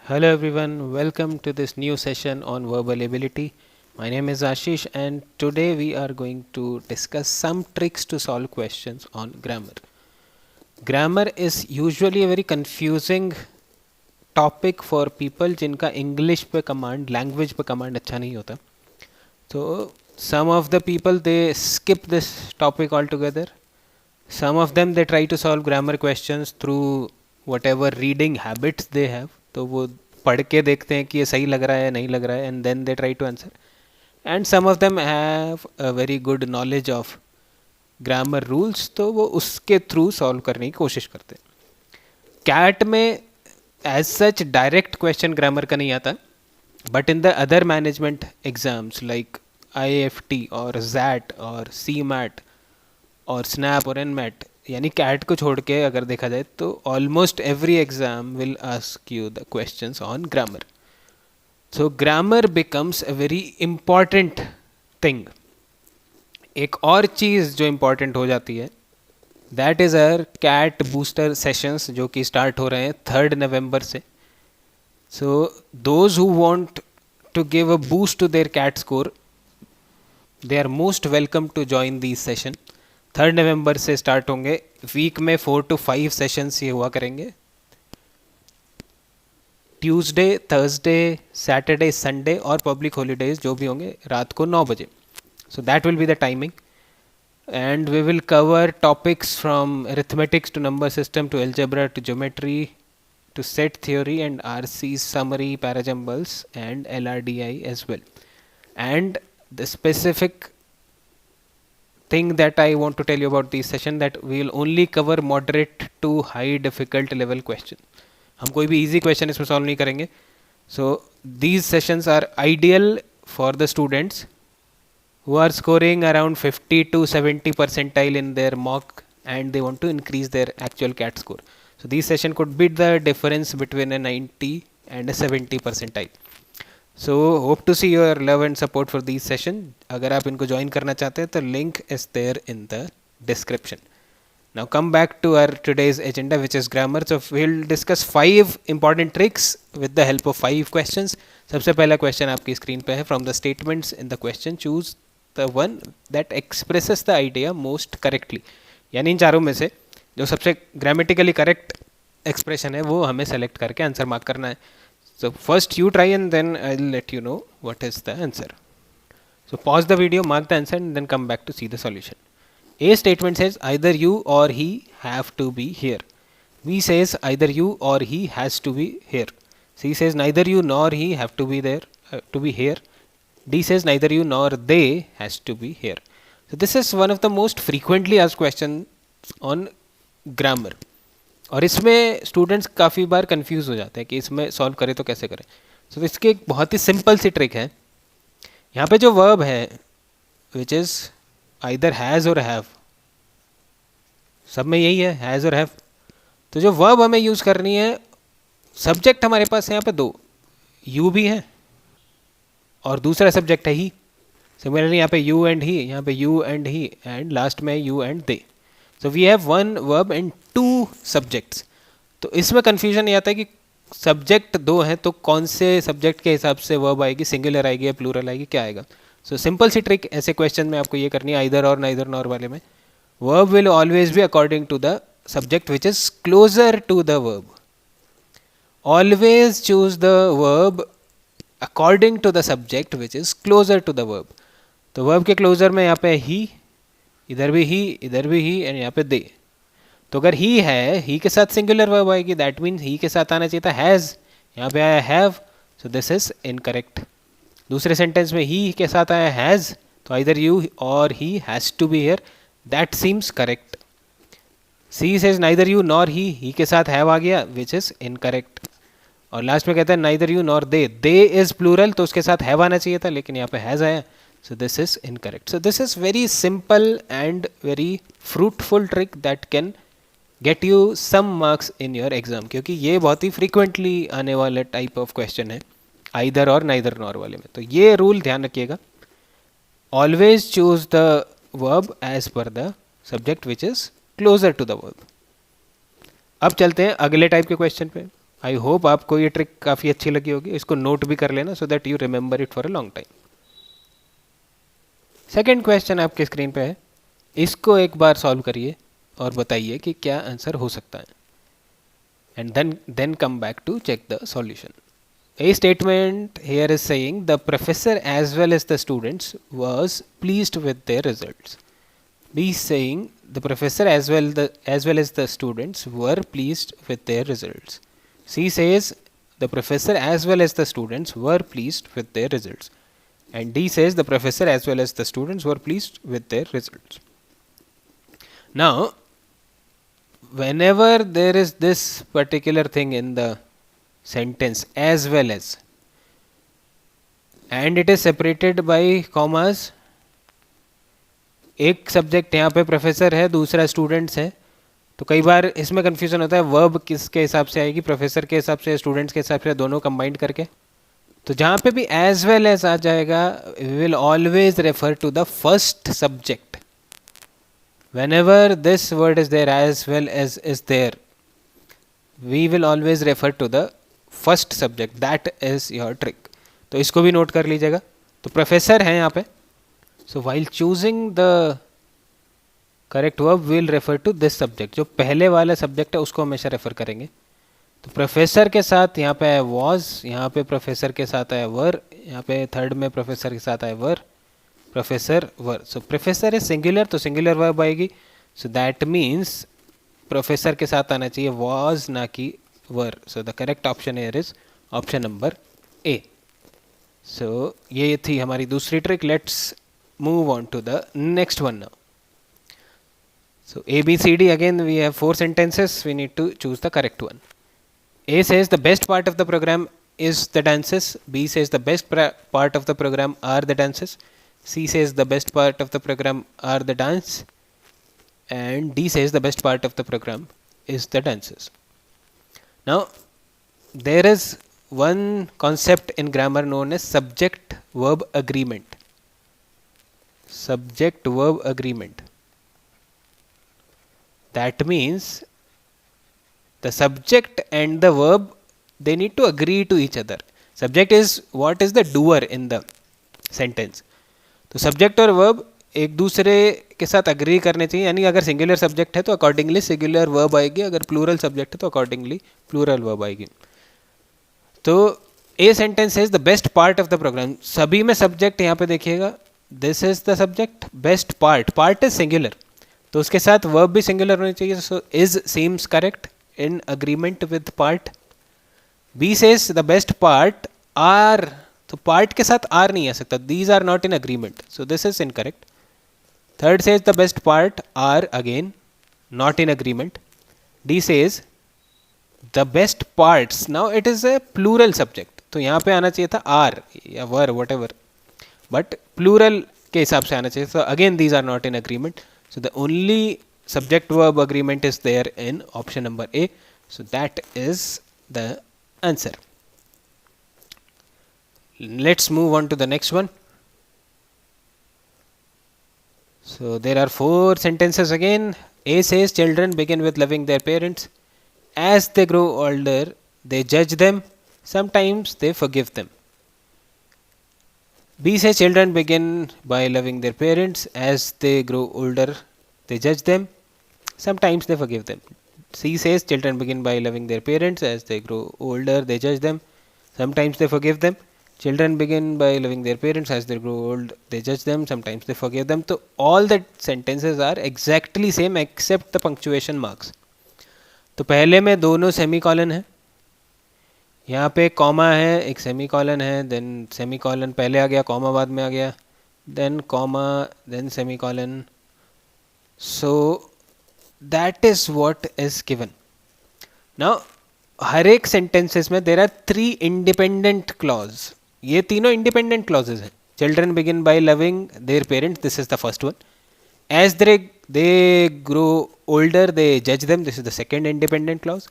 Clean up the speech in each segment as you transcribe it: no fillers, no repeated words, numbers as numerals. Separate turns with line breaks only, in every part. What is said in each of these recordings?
Hello everyone, welcome to this new session on verbal ability. My name is Ashish and today we are going to discuss some tricks to solve questions on grammar. Grammar is usually a very confusing topic for people जिनका English पे command, language पे command अच्छा नहीं होता. So some of the people they skip this topic altogether. Some of them they try to solve grammar questions through whatever reading habits they have. तो वो पढ़ के देखते हैं कि ये सही लग रहा है नहीं लग रहा है and then they try to answer. And some of them have a very good knowledge of grammar rules तो वो उसके थ्रू सॉल्व करने की कोशिश करते हैं. कैट में as such direct question grammar का नहीं आता, but in the other management exams like IIFT और ZAT और CMAT और स्नैप और एनमैट, यानी कैट को छोड़ के अगर देखा जाए तो almost every exam will ask you the questions on grammar. So grammar becomes a very important thing. एक और चीज़ जो इम्पॉर्टेंट हो जाती है that is our CAT booster sessions जो कि स्टार्ट हो रहे हैं 3 नवंबर से. So those who want to give a boost to their CAT score they are most welcome to join these session. 3 नवंबर से स्टार्ट होंगे. वीक में 4 to 5 सेशंस ये हुआ करेंगे. ट्यूसडे, थर्सडे, सैटरडे, संडे और पब्लिक हॉलीडेज जो भी होंगे रात को 9 बजे. So that will be the timing and we will cover topics from arithmetics to number system to algebra to geometry to set theory and RC summary parajumbles and LRDI as well. And the specific thing that I want to tell you about this session that we will only cover moderate to high difficult level question. हम कोई भी easy question इसमें solve नहीं करेंगे. So these sessions are ideal for the students who are scoring around 50 to 70 percentile in their mock and they want to increase their actual CAT score. So this session could be the difference between a 90 and a 70 percentile. So hope to see your love and support for these session. अगर आप इनको join करना चाहते हैं तो link is there in the description. Now come back to our today's agenda which is grammar. So we'll discuss 5 important tricks with the help of 5 questions. सबसे पहला question आपकी screen पे है. From the statements in the question choose the one that expresses the idea most correctly. यानी इन चारों में से जो सबसे ग्रामेटिकली करेक्ट एक्सप्रेशन है वो हमें सेलेक्ट करके आंसर मार्क करना है. So first you try and then I will let you know what is the answer. So pause the video, mark the answer and then come back to see the solution. A statement says either you or he have to be here. B says either you or he has to be here. C says neither you nor he have to be there to be here. D says neither you nor they has to be here. So this is one of the most frequently asked questions on grammar. और इसमें students काफ़ी बार confuse हो जाते हैं कि इसमें solve करें तो कैसे करें. सो इसकी एक बहुत ही सिंपल सी ट्रिक है. यहाँ पे जो वर्ब है विच इज़ आइदर हैज़ और हैव, सब में यही है हैज़ और हैव. तो जो वर्ब हमें यूज़ करनी है, सब्जेक्ट हमारे पास यहाँ पे 2, यू भी है और दूसरा सब्जेक्ट है ही. सिमिलरली यहाँ पे यू एंड ही, यहाँ पे you and he and last में you and they. So we have 1 verb and 2 subjects. तो इसमें कन्फ्यूजन ये आता है कि सब्जेक्ट 2 हैं तो कौन से सब्जेक्ट के हिसाब से वर्ब आएगी, सिंगुलर आएगी या प्लूरल आएगी, क्या आएगा. सो सिंपल सी ट्रिक ऐसे क्वेश्चन में आपको ये करनी है. आइदर और नाइदर नॉर वाले में verb will always be according to the subject which is closer to the verb. Always choose the verb according to the subject which is closer to the verb. तो verb के closer में यहाँ पे ही, इधर भी ही, इधर भी ही एंड यहाँ पे दे. तो अगर ही है, ही के साथ सिंगुलर वर्ब आएगी, दैट मीन्स ही के साथ आना चाहिए था हैज़, यहाँ पे आया have. So this is incorrect. दूसरे सेंटेंस में ही के साथ आया हैज़, तो either you or he has to be here, that seems correct. C says neither you nor he के साथ हैव आ गया विच इज इनकरेक्ट. और लास्ट में कहता है neither you nor they, they is plural तो उसके साथ हैव आना चाहिए था लेकिन यहाँ पे हैज़ आया. So this is incorrect. So this is very simple and very fruitful trick that can get you some marks in your exam, क्योंकि ये बहुत ही फ्रीक्वेंटली आने वाले टाइप ऑफ क्वेश्चन है आइदर और नाइदर नॉर वाले में. तो ये रूल ध्यान रखिएगा. Always choose the verb as per the subject which is closer to the verb. अब चलते हैं अगले टाइप के क्वेश्चन पे. आई होप आपको ये ट्रिक काफ़ी अच्छी लगी होगी, इसको नोट भी कर लेना so that you remember it for a long time. Second question आपके स्क्रीन पे है, इसको एक बार सॉल्व करिए और बताइए कि क्या आंसर हो सकता है, and then come back to check the solution. A statement here is saying the professor as well as the students was pleased with their results. B is saying the professor as well as the students were pleased with their results. C says the professor as well as the students were pleased with their results. And D says the professor as well as the students were pleased with their results. Now, whenever there is this particular thing in the sentence as well as, and it is separated by commas, एक subject यहाँ पे professor है, दूसरा students है, तो कई बार इसमें confusion होता है वर्ब किसके हिसाब से आएगी, प्रोफेसर के हिसाब से, स्टूडेंट्स के हिसाब से, दोनों कंबाइंड करके। तो जहाँ पे भी एज वेल एज आ जाएगा, we will always refer to the first subject. whenever this word is there as well as is there, we will always refer to the first subject. That is your trick. तो इसको भी note कर लीजिएगा। तो professor है यहाँ पे, so while choosing the correct verb will refer to this subject. जो पहले वाला सब्जेक्ट है उसको हमेशा रेफर करेंगे। तो प्रोफेसर के साथ यहाँ पे आया वॉज, यहाँ पे प्रोफेसर के साथ आया वर, यहाँ पे थर्ड में प्रोफेसर के साथ आया were, professor were. So professor is singular, तो सिंगुलर वर्ब आएगी। सो दैट मीन्स प्रोफेसर के साथ आना चाहिए वॉज, ना कि were. So the correct option here is option number A. So ये थी हमारी दूसरी ट्रिक। Let's move on to the next one now. So A, B, C, D, again we have 4 sentences, we need to choose the correct one. A says the best part of the program is the dances. B says the best part of the program are the dances. C says the best part of the program are the dance. And D says the best part of the program is the dances. Now there is one concept in grammar known as subject verb agreement. Subject verb agreement. That means the subject and the verb, they need to agree to each other. Subject is what is the doer in the sentence. तो subject और verb एक दूसरे के साथ agree करने चाहिए। यानी अगर singular subject है तो accordingly singular verb आएगी, अगर plural subject है तो accordingly plural verb आएगी। तो A sentence is the best part of the program. सभी में subject यहाँ पे देखिएगा, this is the subject, best part, part is singular, तो उसके साथ वर्ब भी सिंगुलर होनी चाहिए। So is seems correct in agreement with part. B says the best part are, तो पार्ट के साथ आर नहीं आ सकता, these are not in agreement, so this is incorrect. Third says the best part are, again not in agreement. D says the best parts, now it is a plural subject, तो यहाँ पे आना चाहिए था are या were whatever, but plural के हिसाब से आना चाहिए। So again these are not in agreement. So the only subject verb agreement is there in option number A. So that is the answer. Let's move on to the next one. So there are 4 sentences again. A says children begin with loving their parents. As they grow older, they judge them. Sometimes they forgive them. B says children begin by loving their parents. As they grow older, they judge them. Sometimes they forgive them. C says children begin by loving their parents. As they grow older, they judge them. Sometimes they forgive them. Children begin by loving their parents. As they grow old, they judge them. Sometimes they forgive them. So all the sentences are exactly same except the punctuation marks. तो पहले में दोनों semicolon है, यहाँ पे comma है, एक semicolon है, देन सेमीकॉलन पहले आ गया, कॉमा बाद में आ गया, then comma, then semicolon. So that is what is given. Now हर एक सेंटेंसेस में देर आर 3 इंडिपेंडेंट क्लॉज. ये तीनों इंडिपेंडेंट क्लॉजेज हैं. Children begin by loving their parents, this is the first one. As they grow older, they judge them, this is the second independent clause.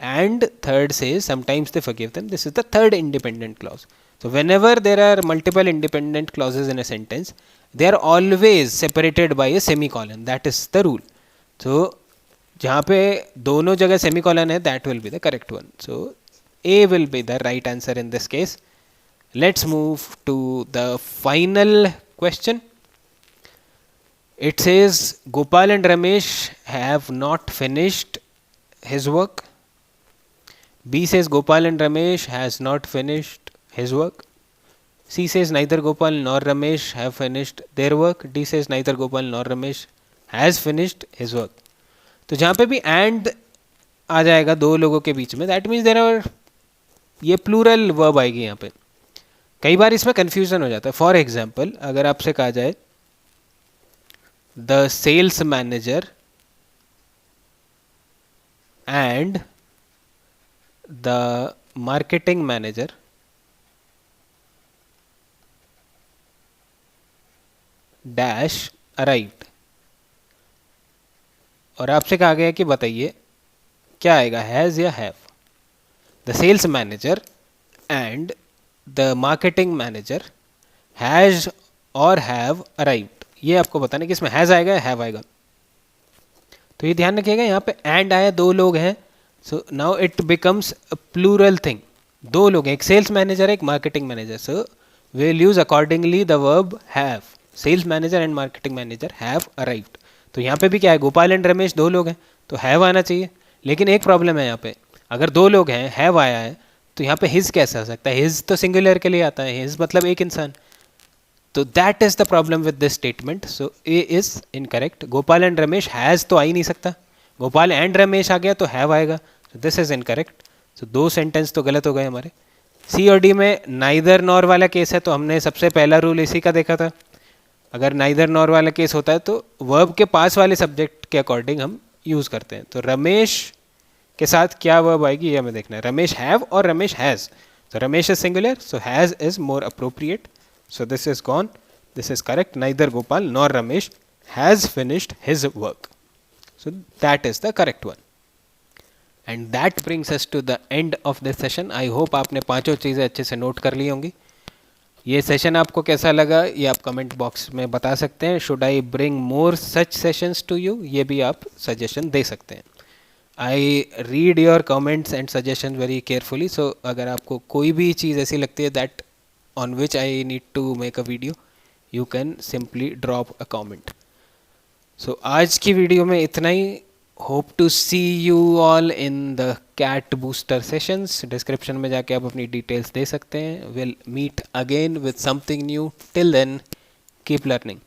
And third says sometimes they forgive them, this is the third independent clause. So whenever there are multiple independent clauses in a sentence, they are always separated by a semicolon. That is the rule. So जहाँ पे दोनों जगह semicolon है, that will be the correct one. So A will be the right answer in this case. Let's move to the final question. It says Gopal and Ramesh have not finished his work. B says Gopal and Ramesh has not finished his work. C says neither Gopal nor Ramesh have finished their work. D says neither Gopal nor Ramesh has finished his work. तो जहाँ पे भी and आ जाएगा दो लोगों के बीच में, that means there are, ये प्लूरल वर्ब आएगी यहाँ पे. कई बार इसमें कन्फ्यूजन हो जाता है. फॉर एग्जाम्पल अगर आपसे कहा जाए the sales manager and the marketing manager dash arrived, और आपसे कहा गया कि बताइए क्या आएगा, हैज़ या have. The sales manager and the marketing manager has और हैव अराइव्ड, ये आपको बताना कि इसमें हैज़ आएगा या हैव आएगा. तो ये ध्यान रखिएगा, यहाँ पे एंड आया, दो लोग हैं, so now it becomes a plural thing. दो लोग हैं, एक सेल्स मैनेजर है, एक marketing manager. So we will use accordingly the verb have. Sales manager and marketing manager have arrived. तो यहाँ पे भी क्या है, गोपाल एंड रमेश दो लोग हैं तो हैव आना चाहिए. लेकिन एक प्रॉब्लम है यहाँ पे, अगर दो लोग हैं हैव आया है तो यहाँ पे हिज कैसे आ सकता है. हिज तो सिंगुलर के लिए आता है, हिज मतलब एक इंसान. तो that is the problem with this statement. So A is incorrect. Gopal and Ramesh has तो आ ही नहीं सकता, गोपाल एंड रमेश आ गया तो हैव आएगा. So this is incorrect. So दो सेंटेंस तो गलत हो गए हमारे. सी और डी में नाइदर नॉर वाला केस है, तो हमने सबसे पहला रूल इसी का देखा था. अगर नाइदर नॉर वाला केस होता है तो वर्ब के पास वाले सब्जेक्ट के अकॉर्डिंग हम यूज़ करते हैं. तो रमेश के साथ क्या वर्ब आएगी ये हमें देखना है. रमेश हैव और रमेश हैज़. तो Ramesh is singular, so has is more appropriate. So this is gone. This is correct. Neither Gopal nor Ramesh has finished his work. So that is the correct one. And that brings us to the end of this session. I hope आपने पांचों चीज़ें अच्छे से note कर ली होंगी. ये session आपको कैसा लगा ये आप कमेंट बॉक्स में बता सकते हैं. Should I bring more such sessions to you, ये भी आप सजेशन दे सकते हैं. I read your comments and suggestion very carefully. So अगर आपको कोई भी चीज़ ऐसी लगती है that on which I need to make a video, you can simply drop a comment. So आज की वीडियो में इतना ही. Hope to see you all in the cat booster sessions. Description में जाके आप अपनी details दे सकते हैं. We'll meet again with something new. Till then, keep learning.